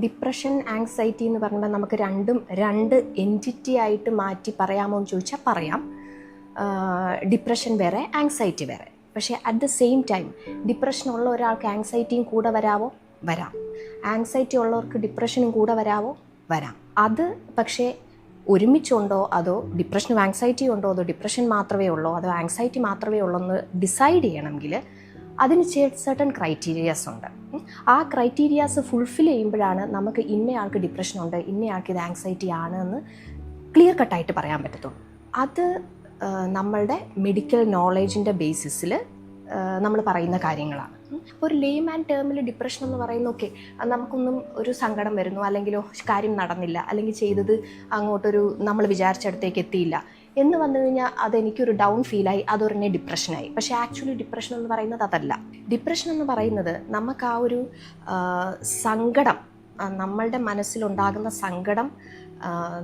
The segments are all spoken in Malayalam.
ഡിപ്രഷൻ ആങ്സൈറ്റി എന്ന് പറയുമ്പോൾ നമുക്ക് രണ്ട് എൻറ്റിറ്റി ആയിട്ട് മാറ്റി പറയാമോ എന്ന് ചോദിച്ചാൽ പറയാം. ഡിപ്രഷൻ വേറെ, ആങ്സൈറ്റി വേറെ. പക്ഷേ at the same time depression ഉള്ള ഒരാൾക്ക് ആങ്സൈറ്റിയും കൂടെ വരാമോ? വരാം. ആങ്സൈറ്റി ഉള്ളവർക്ക് ഡിപ്രഷനും കൂടെ വരാമോ? വരാം. അത് പക്ഷേ ഒരുമിച്ചുണ്ടോ, അതോ ഡിപ്രഷനും ആങ്സൈറ്റിയും ഉണ്ടോ, അതോ ഡിപ്രഷൻ മാത്രമേ ഉള്ളൂ, അതോ ആങ്സൈറ്റി മാത്രമേ ഉള്ളൂ എന്ന് ഡിസൈഡ് ചെയ്യണമെങ്കിൽ അതിന് സർട്ടൺ ക്രൈറ്റീരിയാസ് ഉണ്ട്. ആ ക്രൈറ്റീരിയാസ് ഫുൾഫിൽ ചെയ്യുമ്പോഴാണ് നമുക്ക് ഇന്നയാൾക്ക് ഡിപ്രഷനുണ്ട്, ഇന്നയാൾക്ക് ഇത് ആങ്സൈറ്റി ആണ് എന്ന് ക്ലിയർ കട്ടായിട്ട് പറയാൻ പറ്റത്തുള്ളൂ. അത് നമ്മളുടെ മെഡിക്കൽ നോളേജിൻ്റെ ബേസിസിൽ നമ്മൾ പറയുന്ന കാര്യങ്ങളാണ്. ഒരു ലേമാൻ ടേമിൽ ഡിപ്രഷൻ എന്ന് പറയുന്ന ഓക്കെ, നമുക്കൊന്നും ഒരു സങ്കടം വരുന്നു, അല്ലെങ്കിലോ കാര്യം നടന്നില്ല, അല്ലെങ്കിൽ ചെയ്തത് അങ്ങോട്ടൊരു നമ്മൾ വിചാരിച്ചിടത്തേക്ക് എത്തിയില്ല എന്ന് വന്നു കഴിഞ്ഞാൽ അതെനിക്കൊരു ഡൗൺ ഫീലായി, അതൊരെന്നെ ഡിപ്രഷനായി. പക്ഷേ ആക്ച്വലി ഡിപ്രഷൻ എന്ന് പറയുന്നത് അതല്ല. ഡിപ്രഷൻ എന്ന് പറയുന്നത് നമുക്ക് ആ ഒരു സങ്കടം, നമ്മളുടെ മനസ്സിലുണ്ടാകുന്ന സങ്കടം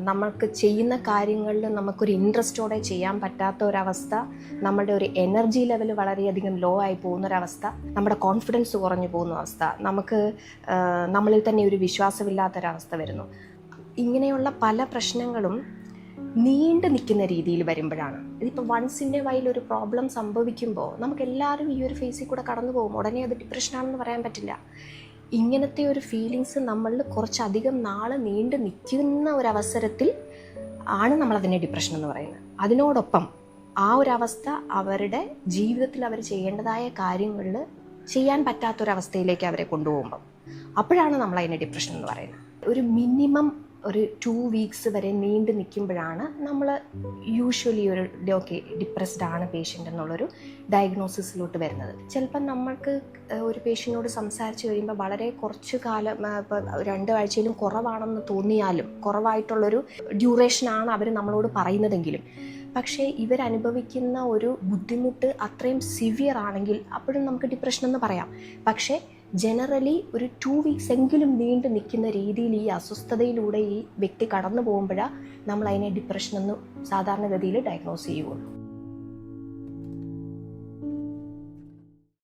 നമ്മൾക്ക് ചെയ്യുന്ന കാര്യങ്ങളിൽ നമുക്കൊരു ഇൻട്രസ്റ്റോടെ ചെയ്യാൻ പറ്റാത്ത ഒരവസ്ഥ, നമ്മളുടെ ഒരു എനർജി ലെവൽ വളരെയധികം ലോ ആയി പോകുന്നൊരവസ്ഥ, നമ്മുടെ കോൺഫിഡൻസ് കുറഞ്ഞു പോകുന്ന അവസ്ഥ, നമുക്ക് നമ്മളിൽ തന്നെ ഒരു വിശ്വാസമില്ലാത്തൊരവസ്ഥ വരുന്നു. ഇങ്ങനെയുള്ള പല പ്രശ്നങ്ങളും നീണ്ടു നിൽക്കുന്ന രീതിയിൽ വരുമ്പോഴാണ്. ഇതിപ്പോൾ വൺസ് ഇൻ എ വൈൽ ഒരു പ്രോബ്ലം സംഭവിക്കുമ്പോൾ നമുക്കെല്ലാവരും ഈ ഒരു ഫേസിൽ കൂടെ കടന്നു പോകും. ഉടനെ അത് ഡിപ്രഷനാണെന്ന് പറയാൻ പറ്റില്ല. ഇങ്ങനത്തെ ഒരു ഫീലിങ്സ് നമ്മളിൽ കുറച്ചധികം നാൾ നീണ്ടു നിൽക്കുന്ന ഒരവസരത്തിൽ ആണ് നമ്മളതിനെ ഡിപ്രഷൻ എന്ന് പറയുന്നത്. അതിനോടൊപ്പം ആ ഒരവസ്ഥ അവരുടെ ജീവിതത്തിൽ അവർ ചെയ്യേണ്ടതായ കാര്യങ്ങളിൽ ചെയ്യാൻ പറ്റാത്തൊരവസ്ഥയിലേക്ക് അവരെ കൊണ്ടുപോകുമ്പം അപ്പോഴാണ് നമ്മളതിനെ ഡിപ്രഷൻ എന്ന് പറയുന്നത്. ഒരു മിനിമം ഒരു 2 വീക്സ് വരെ നീണ്ടു നിൽക്കുമ്പോഴാണ് നമ്മൾ യൂഷ്വലി ഒരു ഓക്കെ ഡിപ്രസ്ഡ് ആണ് പേഷ്യൻ്റ് എന്നുള്ളൊരു ഡയഗ്നോസിസിലോട്ട് വരുന്നത്. ചിലപ്പം നമ്മൾക്ക് ഒരു പേഷ്യൻറ്റിനോട് സംസാരിച്ച് കഴിയുമ്പോൾ വളരെ കുറച്ച് കാലം, ഇപ്പോൾ 2 ആഴ്ചയിലും കുറവാണെന്ന് തോന്നിയാലും, കുറവായിട്ടുള്ളൊരു ഡ്യൂറേഷനാണ് അവർ നമ്മളോട് പറയുന്നതെങ്കിലും, പക്ഷേ ഇവരനുഭവിക്കുന്ന ഒരു ബുദ്ധിമുട്ട് അത്രയും സിവിയർ ആണെങ്കിൽ അപ്പോഴും നമുക്ക് ഡിപ്രഷൻ എന്ന് പറയാം. പക്ഷേ ജനറലി ഒരു 2 വീക്സ് എങ്കിലും നീണ്ടു നിൽക്കുന്ന രീതിയിൽ ഈ അസ്വസ്ഥതയിലൂടെ ഈ വ്യക്തി കടന്നു പോകുമ്പോഴാണ് നമ്മൾ അതിനെ ഡിപ്രഷൻ എന്ന് സാധാരണഗതിയിൽ ഡയഗ്നോസ് ചെയ്യുകയുള്ളൂ.